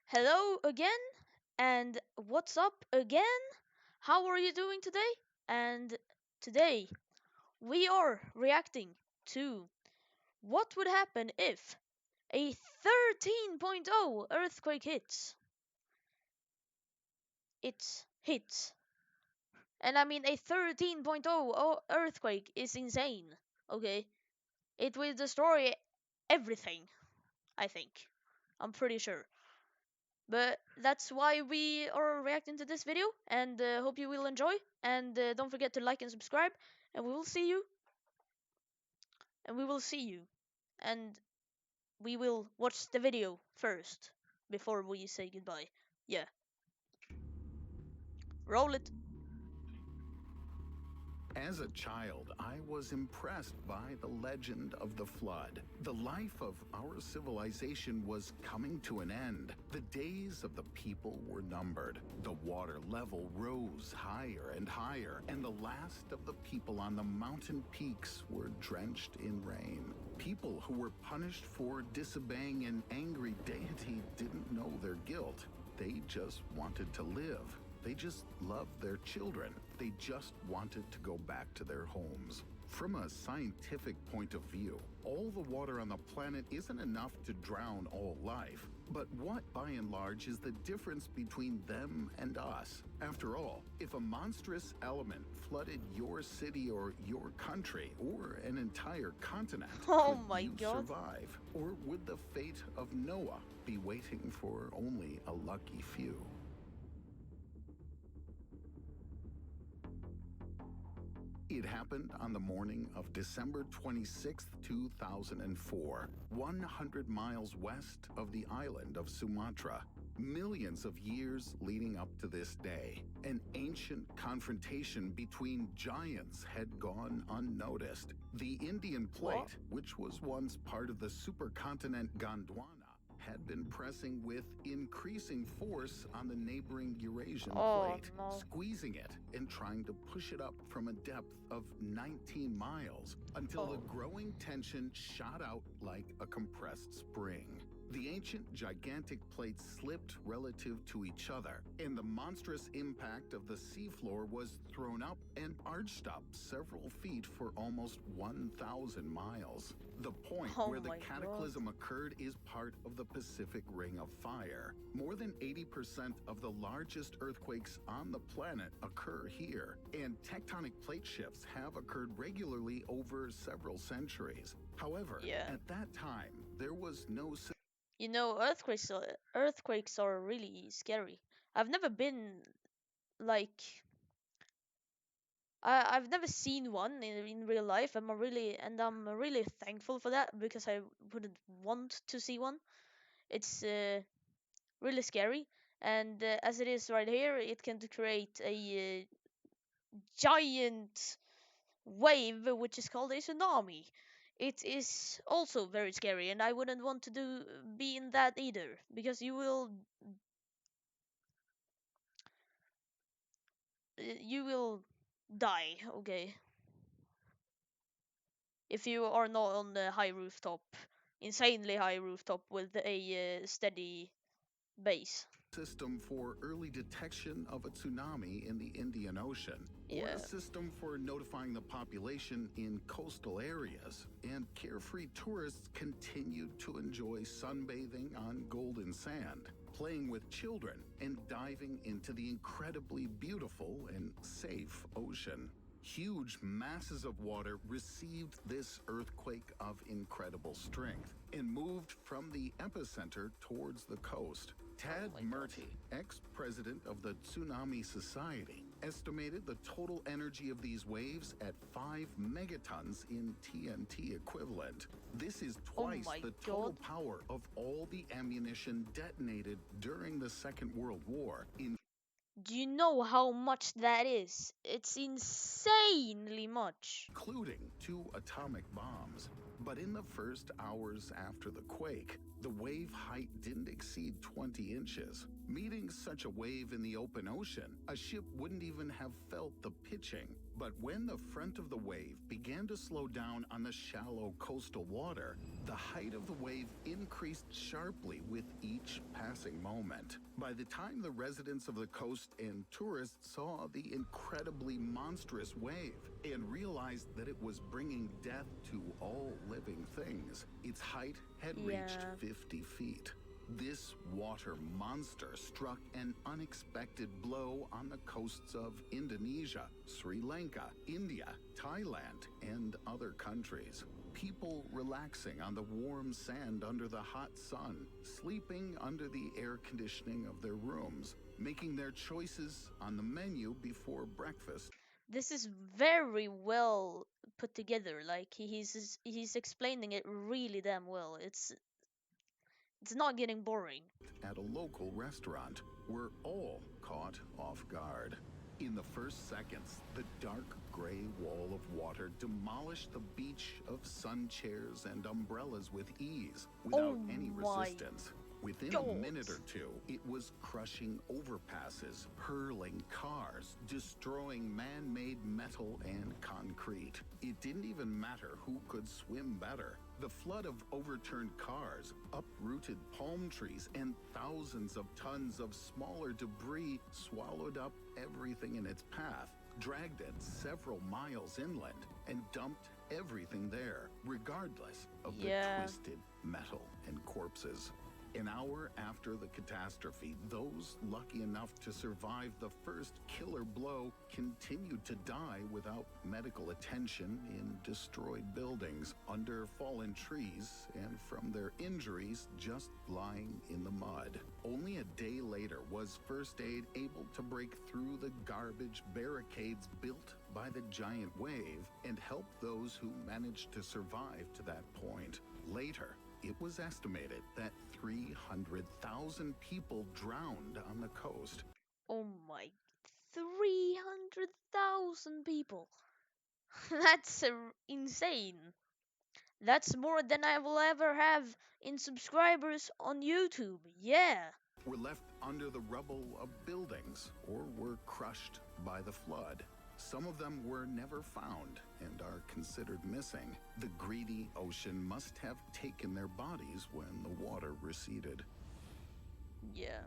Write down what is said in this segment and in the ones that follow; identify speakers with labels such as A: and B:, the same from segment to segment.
A: Hello again, and what's up again? How are you doing today? And today we are reacting to what would happen if a 13.0 earthquake hits. It hits. And I mean, a 13.0 earthquake is insane, okay? It will destroy everything, I think. I'm pretty sure. But that's why we are reacting to this video, and hope you will enjoy. And don't forget to like and subscribe. And we will see you. And we will see you. And we will watch the video first before we say goodbye. Yeah, roll it.
B: As a child, I was impressed by the legend of the flood. The life of our civilization was coming to an end. The days of the people were numbered. The water level rose higher and higher, and the last of the people on the mountain peaks were drenched in rain. People who were punished for disobeying an angry deity didn't know their guilt. They just wanted to live. They just loved their children. They just wanted to go back to their homes. From a scientific point of view, all the water on the planet isn't enough to drown all life. But what, by and large, is the difference between them and us? After all, if a monstrous element flooded your city or your country or an entire continent,
A: Oh
B: could
A: my
B: you
A: god.
B: survive? Or would the fate of Noah be waiting for only a lucky few? It happened on the morning of December 26, 2004, 100 miles west of the island of Sumatra. Millions of years leading up to this day, an ancient confrontation between giants had gone unnoticed. The Indian Plate, which was once part of the supercontinent Gondwana, had been pressing with increasing force on the neighboring Eurasian
A: Oh
B: plate,
A: no.
B: squeezing it and trying to push it up from a depth of 19 miles until the
A: Oh.
B: growing tension shot out like a compressed spring. The ancient gigantic plates slipped relative to each other, and the monstrous impact of the seafloor was thrown up and arched up several feet for almost 1,000 miles. The point
A: Oh
B: where the
A: my god.
B: cataclysm occurred is part of the Pacific Ring of Fire. More than 80% of the largest earthquakes on the planet occur here, and tectonic plate shifts have occurred regularly over several centuries. However,
A: Yeah.
B: at that time, there was no
A: You know, earthquakes are really scary. I've never been like I've never seen one in real life. I'm really thankful for that because I wouldn't want to see one. It's really scary, and as it is right here, it can create a giant wave, which is called a tsunami. It is also very scary, and I wouldn't want to be in that either because you will die. Okay, if you are not on the high rooftop, insanely high rooftop with a steady base.
B: system for early detection of a tsunami in the Indian Ocean, or a
A: Yeah.
B: system for notifying the population in coastal areas, and carefree tourists continued to enjoy sunbathing on golden sand, playing with children, and diving into the incredibly beautiful and safe ocean. Huge masses of water received this earthquake of incredible strength and moved from the epicenter towards the coast. Tad
A: My God.
B: Murty, ex-president of the Tsunami Society, estimated the total energy of these waves at 5 megatons in TNT equivalent. This is
A: Oh
B: twice
A: my
B: the total
A: God.
B: power of all the ammunition detonated during the Second World War in
A: Do you know how much that is? It's insanely much.
B: including 2 atomic bombs. But in the first hours after the quake, the wave height didn't exceed 20 inches. Meeting such a wave in the open ocean, a ship wouldn't even have felt the pitching. But when the front of the wave began to slow down on the shallow coastal water, the height of the wave increased sharply with each passing embarrassing moment. By the time the residents of the coast and tourists saw the incredibly monstrous wave and realized that it was bringing death to all living things, its height had reached
A: Yeah.
B: 50 feet. This water monster struck an unexpected blow on the coasts of Indonesia, Sri Lanka, India, Thailand, and other countries. People relaxing on the warm sand under the hot sun, sleeping under the air conditioning of their rooms, making their choices on the menu before breakfast.
A: This is very well put together. Like he's explaining it really damn well. It's not getting boring.
B: At a local restaurant were all caught off guard. In the first seconds, the dark gray wall of water demolished the beach of sun chairs and umbrellas with ease, without any
A: my
B: resistance. Within
A: God.
B: a minute or two, it was crushing overpasses, hurling cars, destroying man-made metal and concrete. It didn't even matter who could swim better. The flood of overturned cars, uprooted palm trees, and thousands of tons of smaller debris swallowed up everything in its path, dragged it several miles inland, and dumped everything there, regardless of the twisted metal and corpses. An hour after the catastrophe, those lucky enough to survive the first killer blow continued to die without medical attention in destroyed buildings, under fallen trees, and from their injuries just lying in the mud. Only a day later was first aid able to break through the garbage barricades built by the giant wave and help those who managed to survive to that point. Later, it was estimated that 300,000 people drowned on the coast.
A: Oh my, 300,000 people. That's insane. That's more than I will ever have in subscribers on YouTube. Yeah.
B: Were left under the rubble of buildings or were crushed by the flood. Some of them were never found and are considered missing. The greedy ocean must have taken their bodies when the water receded.
A: Yeah.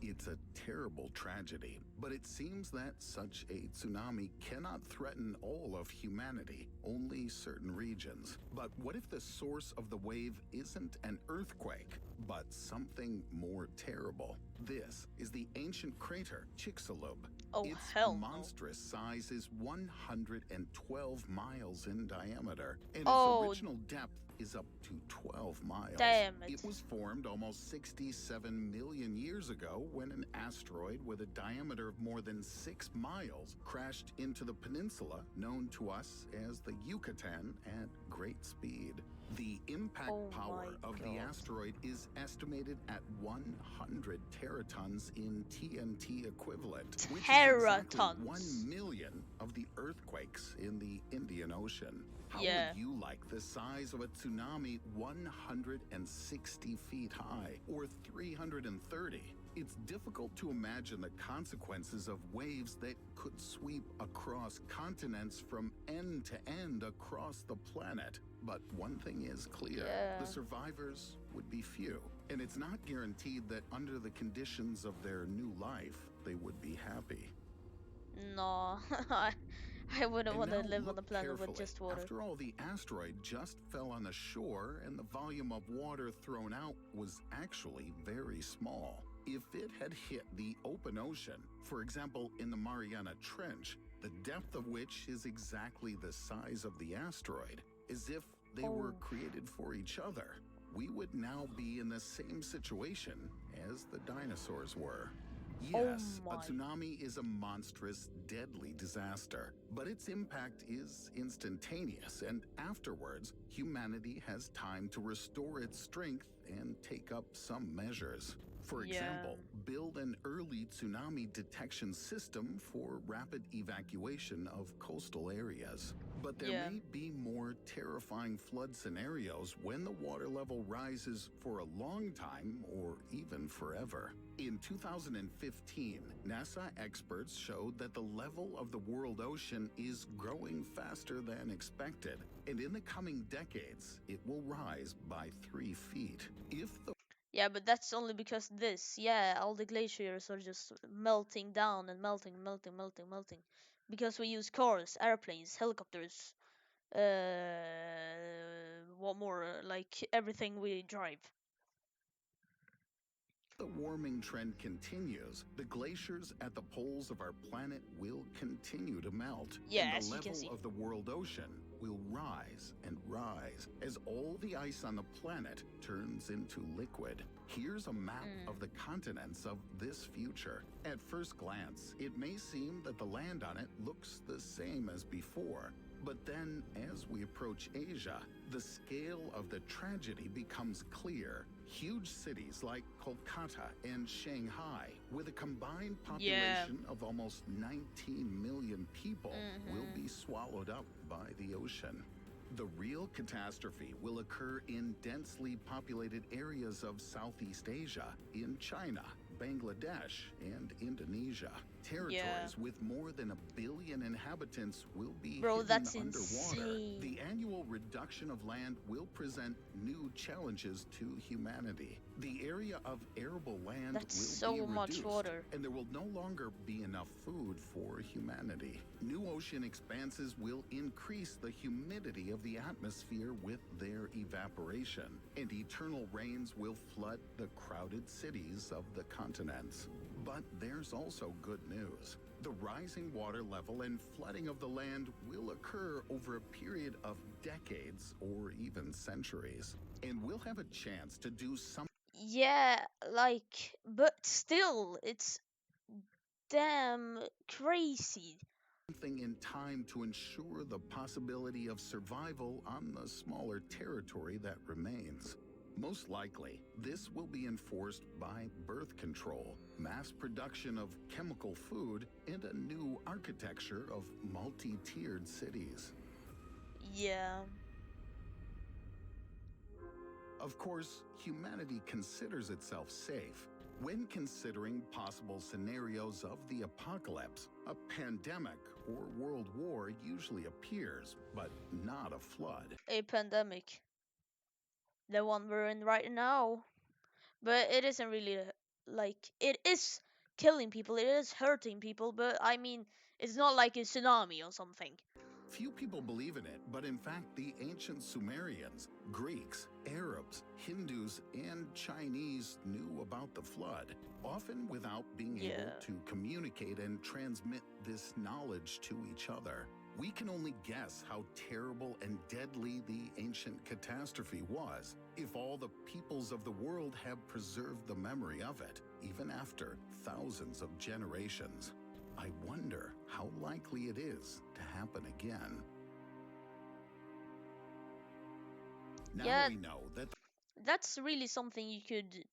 B: It's a terrible tragedy, but it seems that such a tsunami cannot threaten all of humanity, only certain regions. But what if the source of the wave isn't an earthquake, but something more terrible? This is the ancient crater Chicxulub.
A: Oh,
B: Its
A: hell no.
B: monstrous size is 112 miles in diameter, and
A: Oh.
B: its original depth is up to 12 miles.
A: Damn it.
B: It was formed almost 67 million years ago when an asteroid with a diameter of more than 6 miles crashed into the peninsula known to us as the Yucatan at great speed. The impact
A: Oh
B: power
A: my
B: of the
A: God.
B: asteroid is estimated at 100 teratons in TNT equivalent, which is exactly
A: Teratons.
B: 1 million of the earthquakes in the Indian Ocean. How
A: Yeah.
B: would you like the size of a tsunami 160 feet high, or 330? It's difficult to imagine the consequences of waves that could sweep across continents from end to end across the planet. But one thing is clear,
A: Yeah.
B: the survivors would be few. And it's not guaranteed that under the conditions of their new life, they would be happy.
A: No. I wouldn't
B: And
A: want to
B: now
A: live on
B: look
A: a planet with
B: carefully.
A: just water.
B: After all, the asteroid just fell on the shore, and the volume of water thrown out was actually very small. If it had hit the open ocean, for example in the Mariana Trench, the depth of which is exactly the size of the asteroid, as if they were
A: Oh.
B: created for each other, we would now be in the same situation as the dinosaurs were. Yes, a
A: my.
B: tsunami is a monstrous, deadly disaster, but its impact is instantaneous, and afterwards, humanity has time to restore its strength and take up some measures. For
A: Yeah.
B: example, build an early tsunami detection system for rapid evacuation of coastal areas. But there
A: Yeah.
B: may be more terrifying flood scenarios when the water level rises for a long time or even forever. In 2015, NASA experts showed that the level of the world ocean is growing faster than expected, and in the coming decades, it will rise by 3 feet. If the
A: Yeah, but that's only because this. Yeah, all the glaciers are just melting down and melting, melting, melting, melting. Because we use cars, airplanes, helicopters, what more? Like everything we drive.
B: The warming trend continues, the glaciers at the poles of our planet will continue to melt, and
A: Yeah,
B: the
A: as you can
B: level
A: see.
B: of the world ocean will rise and rise as all the ice on the planet turns into liquid. Here's a map of the continents of this future. At first glance, it may seem that the land on it looks the same as before. But then, as we approach Asia, the scale of the tragedy becomes clear. Huge cities like Kolkata and Shanghai, with a combined population of almost 19 million people, will be swallowed up by the ocean. The real catastrophe will occur in densely populated areas of Southeast Asia, in China, Bangladesh, and Indonesia. Territories with more than 1 billion inhabitants will be
A: Bro,
B: hidden
A: that's
B: underwater.
A: insane.
B: The annual reduction of land will present new challenges to humanity. The area of arable land
A: That's
B: will
A: so
B: be
A: much
B: reduced,
A: water.
B: and there will no longer be enough food for humanity. New ocean expanses will increase the humidity of the atmosphere with their evaporation, and eternal rains will flood the crowded cities of the continents. But there's also good news. The rising water level and flooding of the land will occur over a period of decades or even centuries, and we'll have a chance to do something
A: Yeah, like, but still, it's damn crazy.
B: in time to ensure the possibility of survival on the smaller territory that remains. Most likely, this will be enforced by birth control, mass production of chemical food, and a new architecture of multi-tiered cities.
A: Yeah.
B: Of course, humanity considers itself safe. When considering possible scenarios of the apocalypse, a pandemic or world war usually appears, but not a flood.
A: A pandemic. The one we're in right now. But it isn't really like it is killing people, it is hurting people, but I mean, it's not like a tsunami or something.
B: Few people believe in it, but in fact, the ancient Sumerians, Greeks, Arabs, Hindus, and Chinese knew about the flood, often without being able to communicate and transmit this knowledge to each other. We can only guess how terrible and deadly the ancient catastrophe was if all the peoples of the world have preserved the memory of it, even after thousands of generations. I wonder how likely it is to happen again. Now we know that
A: That's really something you could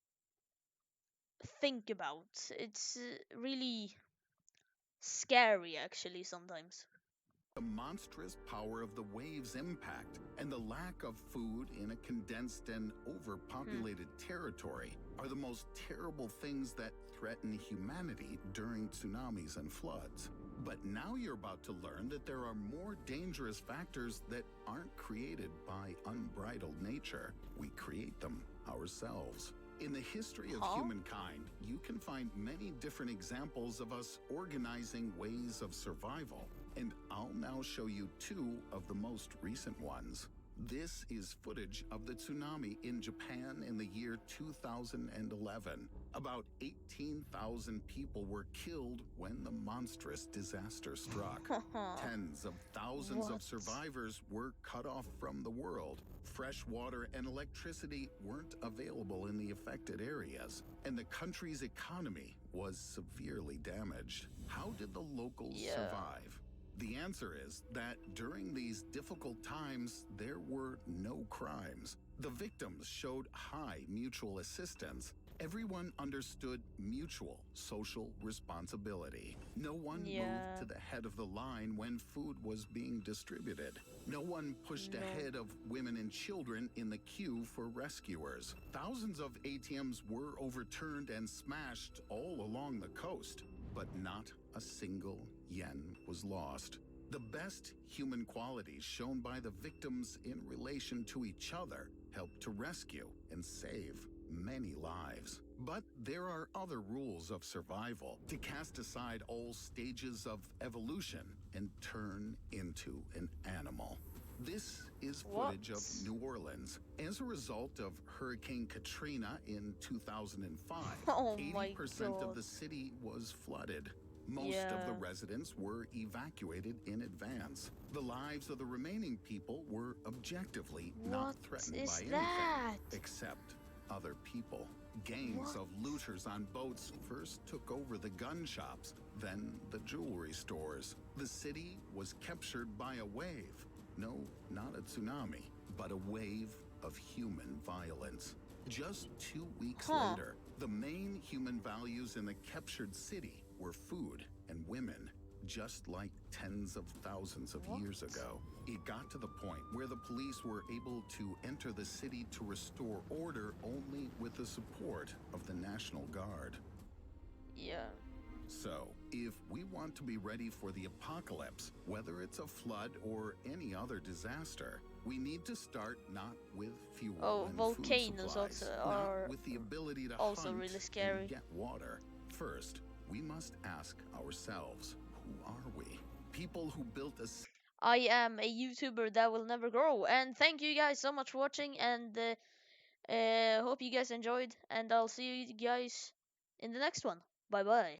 A: think about. It's really scary actually sometimes.
B: the monstrous power of the wave's impact and the lack of food in a condensed and overpopulated territory are the most terrible things that threaten humanity during tsunamis and floods. But now you're about to learn that there are more dangerous factors that aren't created by unbridled nature. We create them ourselves. In the history of humankind, you can find many different examples of us organizing ways of survival, and I'll now show you two of the most recent ones. This is footage of the tsunami in Japan in the year 2011. About 18,000 people were killed when the monstrous disaster struck. Tens of thousands of survivors were cut off from the world. Fresh water and electricity weren't available in the affected areas, and the country's economy was severely damaged. How did the locals survive? The answer is that during these difficult times, there were no crimes. The victims showed high mutual assistance. Everyone understood mutual social responsibility. No one moved to the head of the line when food was being distributed. No one pushed ahead of women and children in the queue for rescuers. Thousands of ATMs were overturned and smashed all along the coast, but not a single yen was lost. The best human qualities shown by the victims in relation to each other helped to rescue and save. many lives. But there are other rules of survival to cast aside all stages of evolution and turn into an animal. This is
A: What?
B: footage of New Orleans. As a result of Hurricane Katrina in 2005,
A: Oh my
B: 80% of
A: god.
B: the city was flooded. Most of the
A: Yeah.
B: residents were evacuated in advance. The lives of the remaining people were objectively not
A: What
B: threatened by
A: is
B: anything,
A: that?
B: except other people. Gangs
A: What?
B: of looters on boats first took over the gun shops, then the jewelry stores. The city was captured by a wave. No, not a tsunami, but a wave of human violence. Just 2 weeks
A: Huh.
B: later, the main human values in the captured city were food and women, just like tens of thousands of
A: What?
B: years ago. It got to the point where the police were able to enter the city to restore order only with the support of the National Guard.
A: Yeah.
B: So, if we want to be ready for the apocalypse, whether it's a flood or any other disaster, we need to start not with fuel
A: Oh,
B: and food
A: volcanoes
B: supplies,
A: also
B: not
A: are
B: with the ability to
A: also
B: hunt
A: really
B: and
A: scary.
B: get water. First, we must ask ourselves, who are we? People who built a
A: I am a YouTuber that will never grow. And thank you guys so much for watching. And hope you guys enjoyed. And I'll see you guys in the next one. Bye bye.